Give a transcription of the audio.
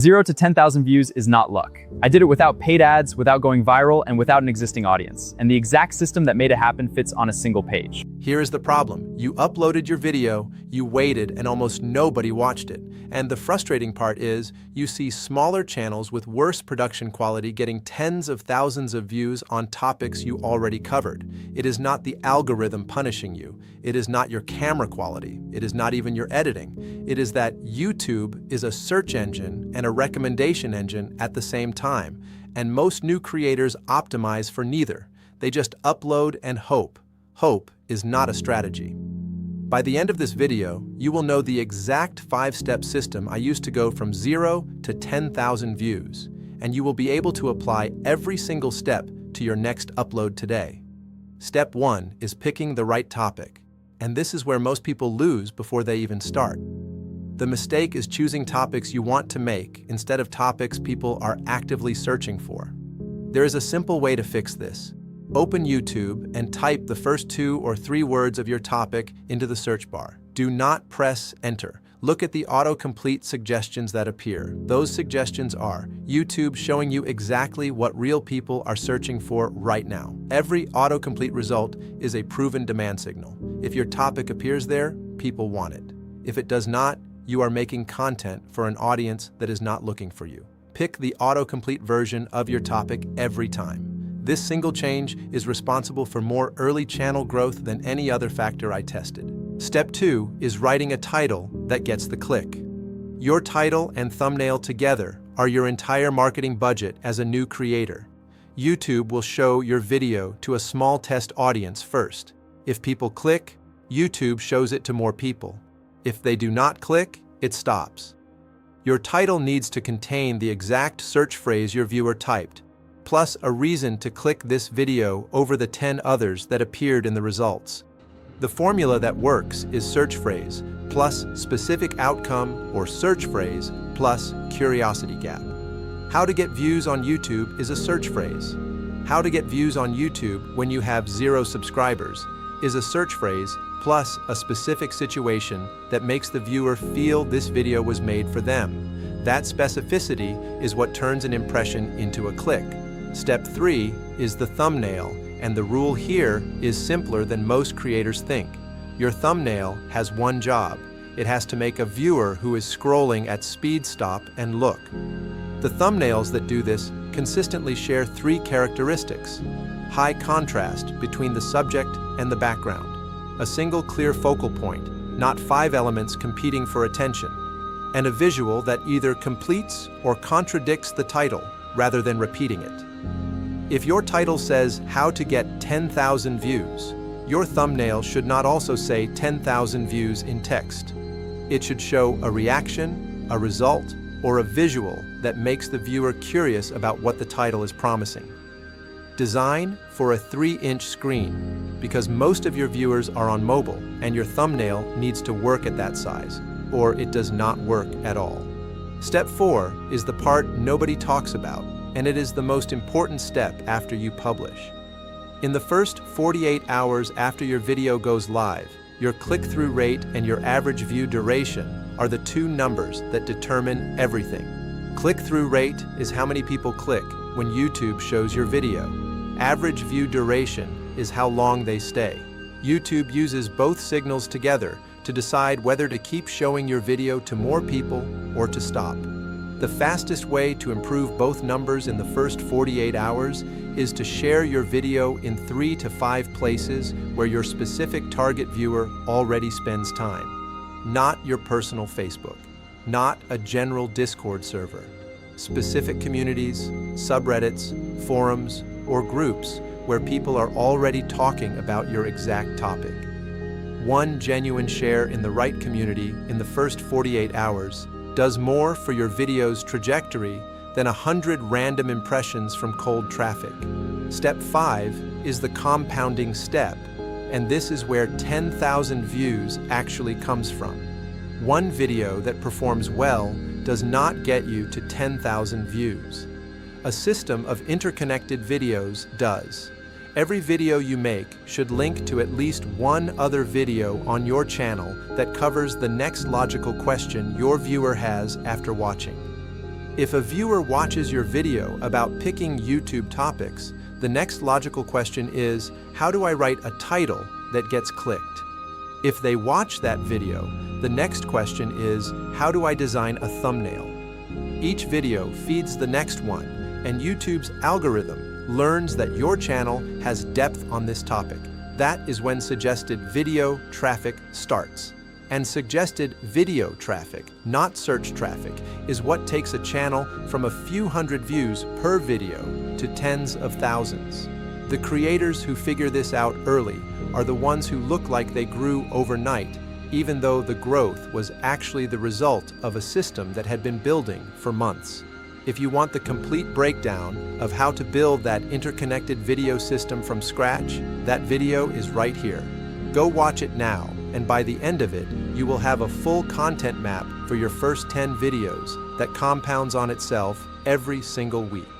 0 to 10,000 views is not luck. I did it without paid ads, without going viral, and without an existing audience. And the exact system that made it happen fits on a single page. Here is the problem. You uploaded your video, you waited, and almost nobody watched it. And the frustrating part is, you see smaller channels with worse production quality getting tens of thousands of views on topics you already covered. It is not the algorithm punishing you. It is not your camera quality. It is not even your editing. It is that YouTube is a search engine and a recommendation engine at the same time. And most new creators optimize for neither. They just upload and hope. Hope is not a strategy. By the end of this video, you will know the exact 5-step system I used to go from 0 to 10,000 views, and you will be able to apply every single step to your next upload today. Step 1 is picking the right topic, and this is where most people lose before they even start. The mistake is choosing topics you want to make instead of topics people are actively searching for. There is a simple way to fix this. Open YouTube and type the first 2 or 3 words of your topic into the search bar. Do not press enter. Look at the autocomplete suggestions that appear. Those suggestions are YouTube showing you exactly what real people are searching for right now. Every autocomplete result is a proven demand signal. If your topic appears there, people want it. If it does not, you are making content for an audience that is not looking for you. Pick the autocomplete version of your topic every time. This single change is responsible for more early channel growth than any other factor I tested. Step 2 is writing a title that gets the click. Your title and thumbnail together are your entire marketing budget as a new creator. YouTube will show your video to a small test audience first. If people click, YouTube shows it to more people. If they do not click, it stops. Your title needs to contain the exact search phrase your viewer typed, plus a reason to click this video over the 10 others that appeared in the results. The formula that works is search phrase plus specific outcome or search phrase plus curiosity gap. How to get views on YouTube is a search phrase. How to get views on YouTube when you have 0 subscribers is a search phrase plus a specific situation that makes the viewer feel this video was made for them. That specificity is what turns an impression into a click. Step 3 is the thumbnail, and the rule here is simpler than most creators think. Your thumbnail has one job. It has to make a viewer who is scrolling at speed stop and look. The thumbnails that do this consistently share 3 characteristics: high contrast between the subject and the background, a single clear focal point, not 5 elements competing for attention, and a visual that either completes or contradicts the title rather than repeating it. If your title says how to get 10,000 views, your thumbnail should not also say 10,000 views in text. It should show a reaction, a result, or a visual that makes the viewer curious about what the title is promising. Design for a 3-inch screen, because most of your viewers are on mobile and your thumbnail needs to work at that size, or it does not work at all. Step 4 is the part nobody talks about, and it is the most important step after you publish. In the first 48 hours after your video goes live, your click-through rate and your average view duration are the 2 numbers that determine everything. Click-through rate is how many people click when YouTube shows your video. Average view duration is how long they stay. YouTube uses both signals together to decide whether to keep showing your video to more people or to stop. The fastest way to improve both numbers in the first 48 hours is to share your video in 3 to 5 places where your specific target viewer already spends time. Not your personal Facebook, not a general Discord server. Specific communities, subreddits, forums, or groups where people are already talking about your exact topic. One genuine share in the right community in the first 48 hours does more for your video's trajectory than 100 random impressions from cold traffic. Step 5 is the compounding step, and this is where 10,000 views actually comes from. One video that performs well does not get you to 10,000 views. A system of interconnected videos does. Every video you make should link to at least one other video on your channel that covers the next logical question your viewer has after watching. If a viewer watches your video about picking YouTube topics, the next logical question is, how do I write a title that gets clicked? If they watch that video, the next question is, how do I design a thumbnail? Each video feeds the next one, and YouTube's algorithm learns that your channel has depth on this topic. That is when suggested video traffic starts. And suggested video traffic, not search traffic, is what takes a channel from a few hundred views per video to tens of thousands. The creators who figure this out early are the ones who look like they grew overnight, even though the growth was actually the result of a system that had been building for months. If you want the complete breakdown of how to build that interconnected video system from scratch, that video is right here. Go watch it now, and by the end of it, you will have a full content map for your first 10 videos that compounds on itself every single week.